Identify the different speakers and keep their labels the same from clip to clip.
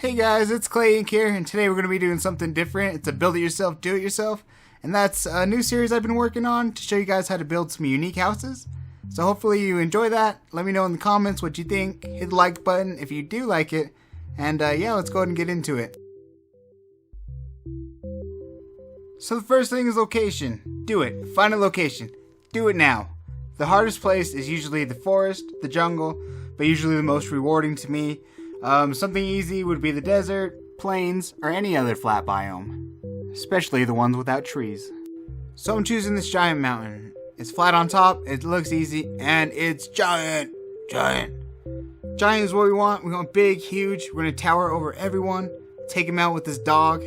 Speaker 1: Hey guys, it's Clayink here, and today we're going to be doing something different. It's a build it yourself, do it yourself, and that's a new series I've been working on to show you guys how to build some unique houses. So hopefully you enjoy that. Let me know in the comments what you think. Hit the like button if you do like it, and yeah, let's go ahead and get into it. So the first thing is location. Do it. Find a location. Do it now. The hardest place is usually the forest, the jungle, but usually the most rewarding to me. Something easy would be the desert, plains, or any other flat biome, especially the ones without trees. So I'm choosing this giant mountain. It's flat on top, it looks easy, and it's giant. Giant is what we want. We want big, huge. We're gonna tower over everyone, take him out with this dog.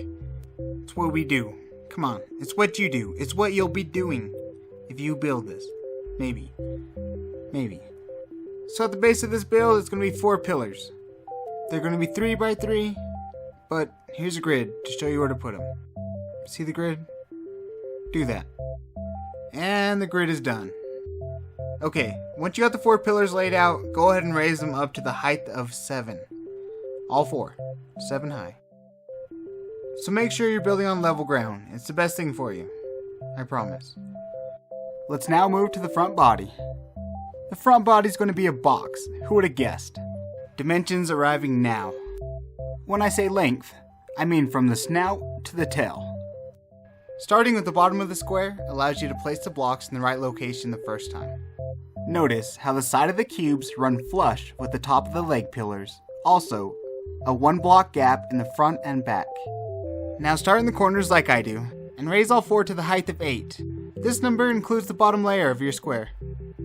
Speaker 1: It's what we do. Come on, it's what you do. It's what you'll be doing if you build this. Maybe. So at the base of this build, it's gonna be 4 pillars. They're going to be 3 by 3, but here's a grid to show you where to put them. See the grid? Do that. And the grid is done. Okay, once you got the 4 pillars laid out, go ahead and raise them up to the height of 7. All 4. 7 high. So make sure you're building on level ground. It's the best thing for you. I promise. Let's now move to the front body. The front body is going to be a box. Who would have guessed? Dimensions arriving now. When I say length, I mean from the snout to the tail. Starting with the bottom of the square allows you to place the blocks in the right location the first time. Notice how the side of the cubes run flush with the top of the leg pillars. Also, a 1 block gap in the front and back. Now start in the corners like I do, and raise all 4 to the height of 8. This number includes the bottom layer of your square.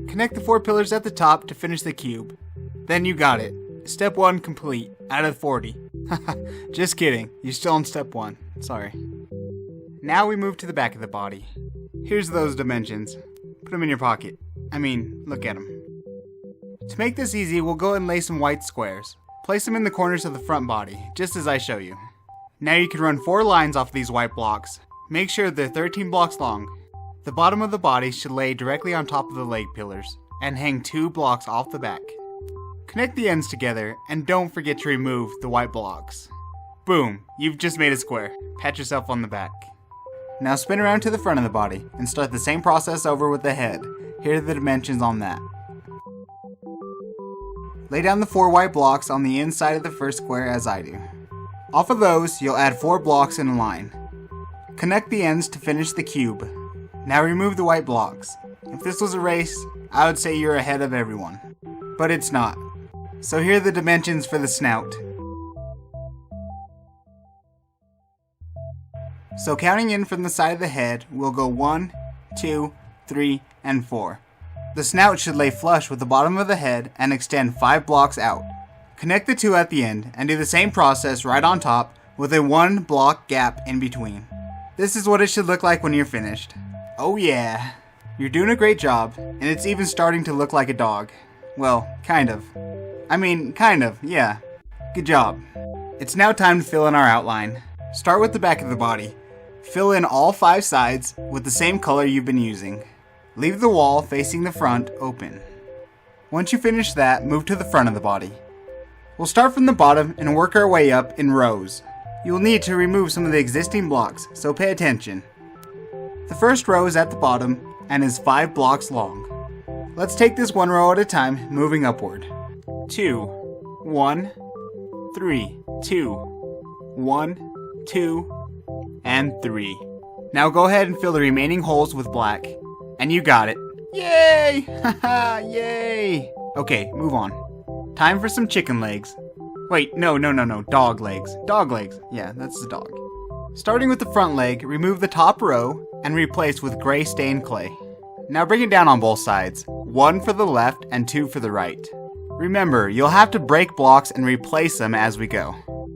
Speaker 1: Connect the 4 pillars at the top to finish the cube. Then you got it. Step 1 complete, out of 40. Just kidding, you're still on step 1, sorry. Now we move to the back of the body. Here's those dimensions. Put them in your pocket. I mean, look at them. To make this easy, we'll go and lay some white squares. Place them in the corners of the front body, just as I show you. Now you can run 4 lines off of these white blocks. Make sure they're 13 blocks long. The bottom of the body should lay directly on top of the leg pillars, and hang 2 blocks off the back. Connect the ends together, and don't forget to remove the white blocks. Boom, you've just made a square. Pat yourself on the back. Now spin around to the front of the body, and start the same process over with the head. Here are the dimensions on that. Lay down the 4 white blocks on the inside of the first square as I do. Off of those, you'll add 4 blocks in a line. Connect the ends to finish the cube. Now remove the white blocks. If this was a race, I would say you're ahead of everyone. But it's not. So here are the dimensions for the snout. So counting in from the side of the head, we'll go 1, 2, 3, and 4. The snout should lay flush with the bottom of the head and extend 5 blocks out. Connect the 2 at the end and do the same process right on top with a 1 block gap in between. This is what it should look like when you're finished. Oh yeah, you're doing a great job, and it's even starting to look like a dog. Well, kind of. Yeah. Good job. It's now time to fill in our outline. Start with the back of the body. Fill in all 5 sides with the same color you've been using. Leave the wall facing the front open. Once you finish that, move to the front of the body. We'll start from the bottom and work our way up in rows. You'll need to remove some of the existing blocks, so pay attention. The first row is at the bottom and is 5 blocks long. Let's take this 1 row at a time, moving upward. 2, 1, 3, 2, 1, 2, and 3. Now go ahead and fill the remaining holes with black. And you got it. Yay! Haha, yay! Okay, move on. Time for some chicken legs. Wait, no, dog legs. Dog legs. Yeah, that's the dog. Starting with the front leg, remove the top row and replace with gray stained clay. Now bring it down on both sides. 1 for the left and 2 for the right. Remember, you'll have to break blocks and replace them as we go.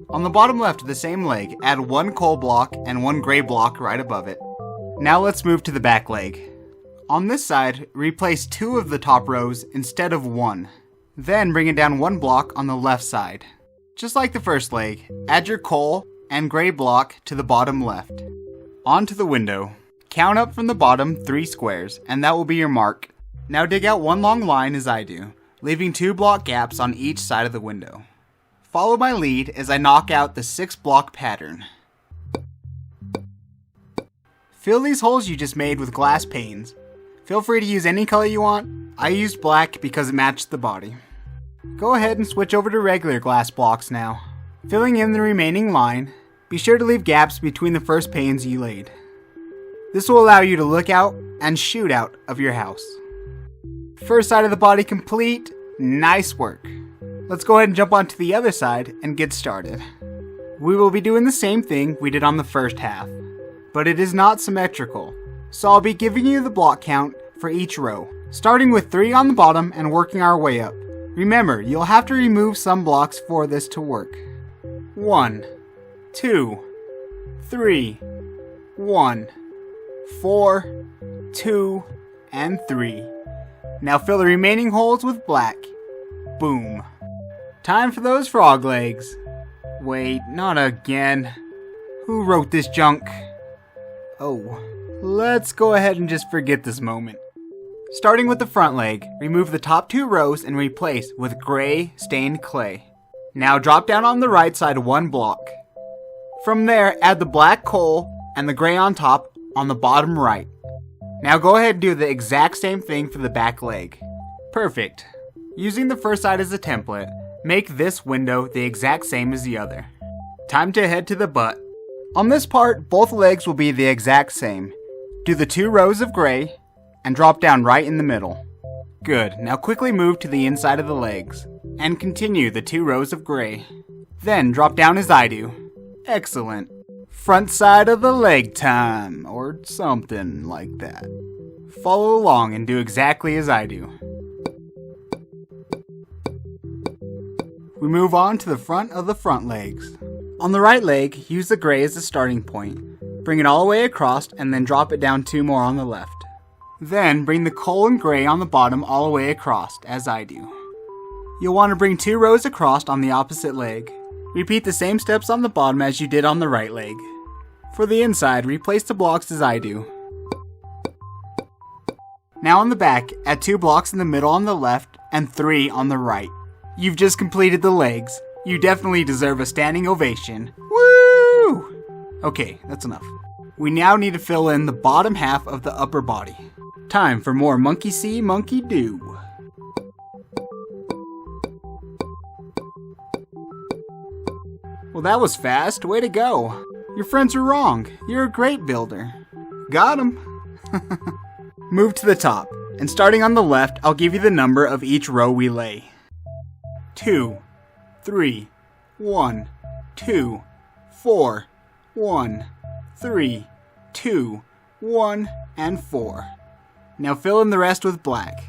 Speaker 1: On the bottom left of the same leg, add 1 coal block and 1 gray block right above it. Now let's move to the back leg. On this side, replace 2 of the top rows instead of 1. Then bring it down 1 block on the left side. Just like the first leg, add your coal and gray block to the bottom left. On to the window. Count up from the bottom 3 squares, and that will be your mark. Now dig out 1 long line as I do, leaving 2 block gaps on each side of the window. Follow my lead as I knock out the 6-block pattern. Fill these holes you just made with glass panes. Feel free to use any color you want. I used black because it matched the body. Go ahead and switch over to regular glass blocks now. Filling in the remaining line, be sure to leave gaps between the first panes you laid. This will allow you to look out and shoot out of your house. First side of the body complete. Nice work. Let's go ahead and jump onto the other side and get started. We will be doing the same thing we did on the first half, but it is not symmetrical, so I'll be giving you the block count for each row, starting with 3 on the bottom and working our way up. Remember, you'll have to remove some blocks for this to work. 1, 2, 3, 1, 4, 2, and 3. Now fill the remaining holes with black. Boom. Time for those frog legs. Wait, not again. Who wrote this junk? Oh, let's go ahead and just forget this moment. Starting with the front leg, remove the top 2 rows and replace with gray stained clay. Now drop down on the right side 1 block. From there, add the black coal and the gray on top on the bottom right. Now go ahead and do the exact same thing for the back leg. Perfect. Using the first side as a template, make this window the exact same as the other. Time to head to the butt. On this part, both legs will be the exact same. Do the 2 rows of gray and drop down right in the middle. Good, now quickly move to the inside of the legs and continue the 2 rows of gray. Then drop down as I do. Excellent. Front side of the leg time, or something like that. Follow along and do exactly as I do. We move on to the front of the front legs. On the right leg, use the gray as the starting point. Bring it all the way across and then drop it down 2 more on the left. Then bring the coal and gray on the bottom all the way across, as I do. You'll want to bring 2 rows across on the opposite leg. Repeat the same steps on the bottom as you did on the right leg. For the inside, replace the blocks as I do. Now on the back, add 2 blocks in the middle on the left and 3 on the right. You've just completed the legs. You definitely deserve a standing ovation. Woo! Okay, that's enough. We now need to fill in the bottom half of the upper body. Time for more monkey see, monkey do. Well, that was fast. Way to go. Your friends are wrong. You're a great builder. Got him. Move to the top, and starting on the left, I'll give you the number of each row we lay. 2, 3, 1, 2, 4, 1, 3, 2, 1, and 4. Now fill in the rest with black.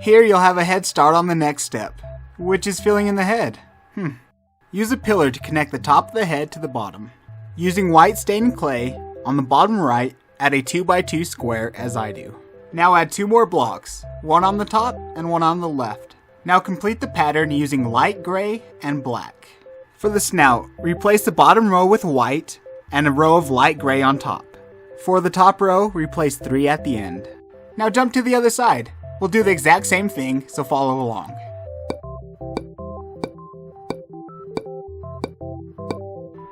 Speaker 1: Here you'll have a head start on the next step, which is filling in the head. Use a pillar to connect the top of the head to the bottom. Using white stained clay, on the bottom right, add a 2x2 square as I do. Now add 2 more blocks, 1 on the top and 1 on the left. Now complete the pattern using light gray and black. For the snout, replace the bottom row with white and a row of light gray on top. For the top row, replace 3 at the end. Now jump to the other side. We'll do the exact same thing, so follow along.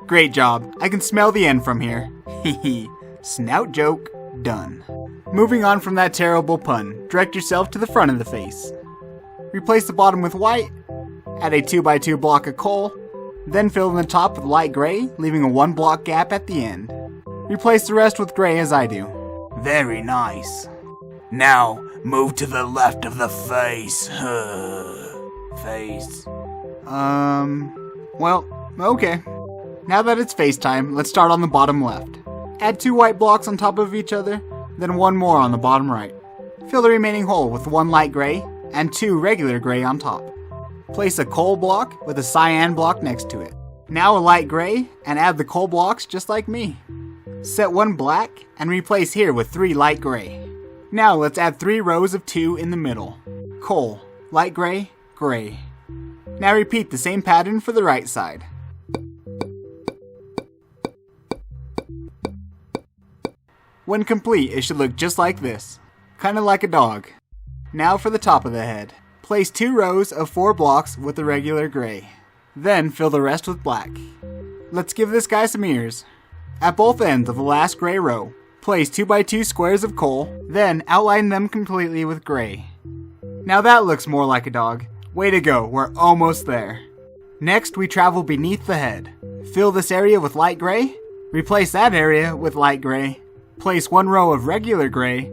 Speaker 1: Great job. I can smell the end from here. Hehe. Snout joke done. Moving on from that terrible pun, direct yourself to the front of the face. Replace the bottom with white, add a 2x2 block of coal, then fill in the top with light gray, leaving a 1 block gap at the end. Replace the rest with gray as I do. Very nice. Now, move to the left of the face. Face. Well, okay. Now that it's face time, let's start on the bottom left. Add 2 white blocks on top of each other, then 1 more on the bottom right. Fill the remaining hole with 1 light gray and 2 regular gray on top. Place a coal block with a cyan block next to it. Now a light gray, and add the coal blocks just like me. Set 1 black, and replace here with 3 light gray. Now let's add 3 rows of 2 in the middle. Coal, light gray, gray. Now repeat the same pattern for the right side. When complete, it should look just like this. Kinda like a dog. Now for the top of the head. Place 2 rows of 4 blocks with the regular gray. Then fill the rest with black. Let's give this guy some ears. At both ends of the last gray row, place 2x2 squares of coal, then outline them completely with gray. Now that looks more like a dog. Way to go, we're almost there. Next, we travel beneath the head. Fill this area with light gray, replace that area with light gray, place 1 row of regular gray,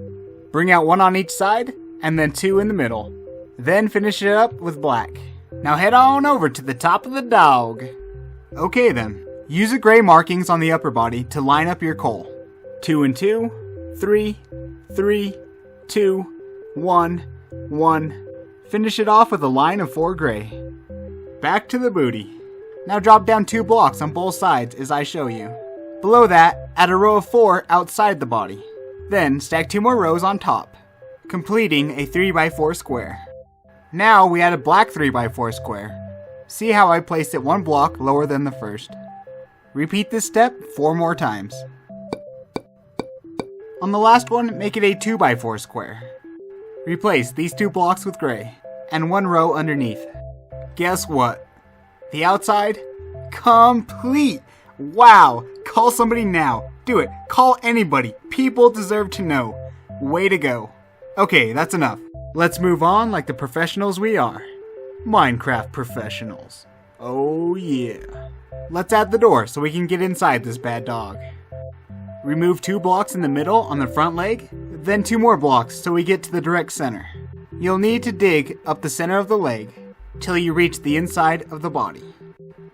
Speaker 1: bring out 1 on each side, and then 2 in the middle. Then finish it up with black. Now head on over to the top of the dog. Okay then, use the gray markings on the upper body to line up your coal. 2 and 2, 3, 3, 2, 1, 1. Finish it off with a line of 4 gray. Back to the booty. Now drop down 2 blocks on both sides as I show you. Below that, add a row of 4 outside the body. Then stack 2 more rows on top, completing a 3x4 square. Now we add a black 3x4 square. See how I placed it 1 block lower than the first. Repeat this step 4 more times. On the last one, make it a 2x4 square. Replace these 2 blocks with gray, and 1 row underneath. Guess what? The outside? Complete! Wow! Call somebody now. Do it. Call anybody. People deserve to know. Way to go. Okay, that's enough. Let's move on like the professionals we are. Minecraft professionals. Oh yeah. Let's add the door so we can get inside this bad dog. Remove 2 blocks in the middle on the front leg, then 2 more blocks so we get to the direct center. You'll need to dig up the center of the leg till you reach the inside of the body.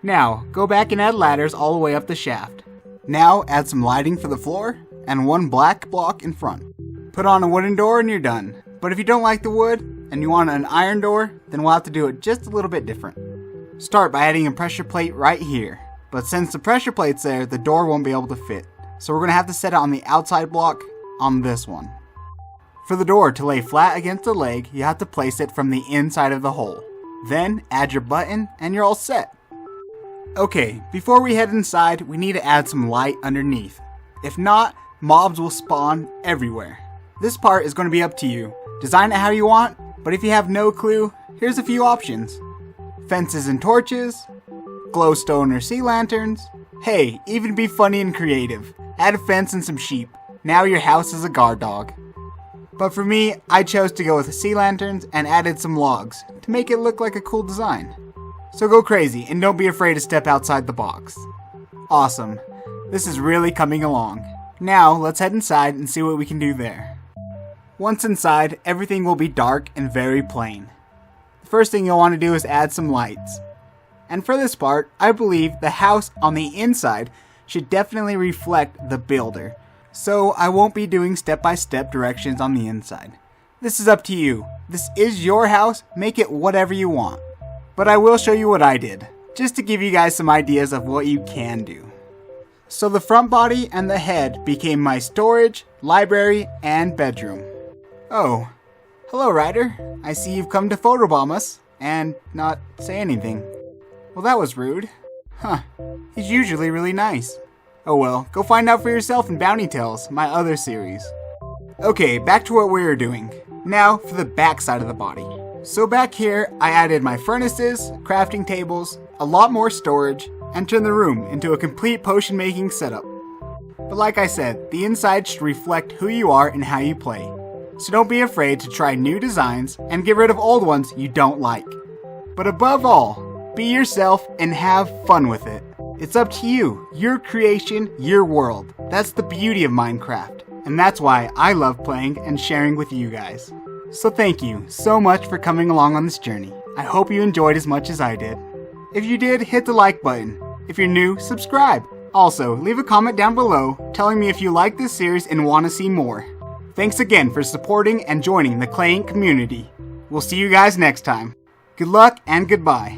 Speaker 1: Now, go back and add ladders all the way up the shaft. Now, add some lighting for the floor and 1 black block in front. Put on a wooden door and you're done. But if you don't like the wood and you want an iron door, then we'll have to do it just a little bit different. Start by adding a pressure plate right here. But since the pressure plate's there, the door won't be able to fit. So we're going to have to set it on the outside block on this one. For the door to lay flat against the leg, you have to place it from the inside of the hole. Then add your button and you're all set. Okay, before we head inside, we need to add some light underneath. If not, mobs will spawn everywhere. This part is going to be up to you. Design it how you want, but if you have no clue, here's a few options. Fences and torches, glowstone or sea lanterns. Hey, even be funny and creative. Add a fence and some sheep. Now your house is a guard dog. But for me, I chose to go with sea lanterns and added some logs to make it look like a cool design. So go crazy and don't be afraid to step outside the box. Awesome. This is really coming along. Now let's head inside and see what we can do there. Once inside, everything will be dark and very plain. The first thing you'll want to do is add some lights. And for this part, I believe the house on the inside should definitely reflect the builder. So I won't be doing step-by-step directions on the inside. This is up to you. This is your house, make it whatever you want. But I will show you what I did, just to give you guys some ideas of what you can do. So the front body and the head became my storage, library, and bedroom. Oh, hello Ryder. I see you've come to photobomb us, and not say anything. Well, that was rude. Huh, he's usually really nice. Oh well, go find out for yourself in Bounty Tales, my other series. Okay, back to what we were doing. Now for the back side of the body. So back here, I added my furnaces, crafting tables, a lot more storage, and turned the room into a complete potion making setup. But like I said, the inside should reflect who you are and how you play. So don't be afraid to try new designs and get rid of old ones you don't like. But above all, be yourself and have fun with it. It's up to you, your creation, your world. That's the beauty of Minecraft, and that's why I love playing and sharing with you guys. So thank you so much for coming along on this journey. I hope you enjoyed as much as I did. If you did, hit the like button. If you're new, subscribe. Also, leave a comment down below telling me if you like this series and want to see more. Thanks again for supporting and joining the Clayink community. We'll see you guys next time. Good luck and goodbye.